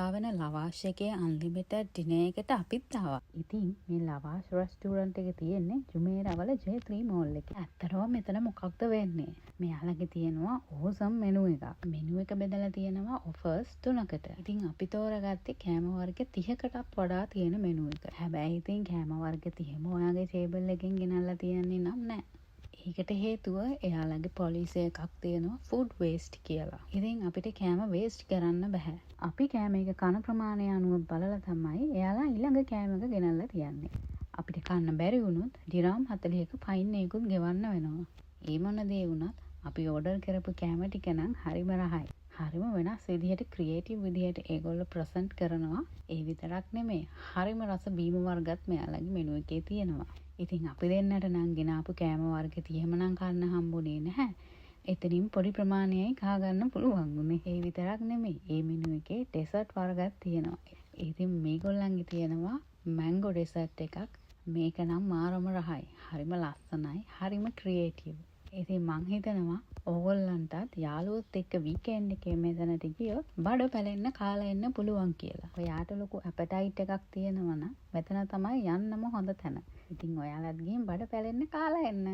කතා වෙන ලවාෂ් එකේ අන්ලිමිටඩ් ඩිනර් එකට අපිත් ආවා. ඉතින් මේ ලවාෂ් රෙස්ටුරන්ට් එකේ තියෙන්නේ ජුමේරාවල J3 මෝල් එකේ. ඇත්තටම මෙතන මොකක්ද වෙන්නේ? මෙයාලගේ තියෙනවා ඕසම් මෙනු එකක්. මෙනු එක බෙදලා තියෙනවා ඔෆර්ස් 3කට. ඉතින් අපි තෝරගත්තේ කෑම වර්ග 30කටත් වඩා තියෙන මෙනු එක. හැබැයි ඉතින් කෑම වර්ග 30ම ඔයාගේ ටේබල් එකෙන් ගෙනල්ලා තියන්නේ නම් නෑ. ඒකට හේතුව එයාලගේ පොලිසි එකක් තියෙනවා ෆුඩ් වේස්ට් කියලා. ඉතින් අපිට කෑම වේස්ට් කරන්න බෑ. අපි කෑම එක කන ප්‍රමාණය අනුව බලලා තමයි එයාලා ඊළඟ කෑම එක ගෙනල්ලා තියන්නේ. අපිට කන්න බැරි වුණොත් ඩිරාම් 40ක ෆයින් එකකුත් ගෙවන්න වෙනවා. ඒ මොන දේ වුණත් අපි ඕඩර් කරපු කෑම ටික නම් හරිම රහයි. හරිම වෙනස් විදිහට ක්‍රියේටිව් විදිහට ඒගොල්ලෝ ප්‍රසන්ට් කරනවා. ඒ විතරක් නෙමෙයි හරිම රස බීම වර්ගත් මෙයාලගේ මෙනු එකේ තියෙනවා. ඉතින් අපි දෙන්නට නම් ගෙනාපු කෑම වර්ග 30ම නම් කන්න හම්බුනේ නැහැ. එතනින් පොඩි ප්‍රමාණයයි කා ගන්න පුළුවන් උනේ. ඒ විතරක් නෙමෙයි. මේ මෙනු එකේ ඩෙසර්ට් වර්ගත් තියෙනවා. ඉතින් මේගොල්ලන්ගේ තියෙනවා මැංගෝ ඩෙසර්ට් එකක්. මේක නම් මාරම රහයි. හරිම ලස්සනයි. හරිම ක්‍රියේටිව්. ඉතින් මං හිතනවා ඕගොල්ලන්ටත් යාළුවොත් එක්ක වීකෙන්ඩ් එකේ මෙතනට ගියොත් බඩ පැලෙන්න කාලා එන්න පුළුවන් කියලා. ඔයාට ලොකු ඇපටයිට් එකක් තියෙනවා නම් මෙතන තමයි යන්නම හොඳ තැන. ඉතින් ඔයාලත් ගිහින් බඩ පැලෙන්න කාලා එන්න.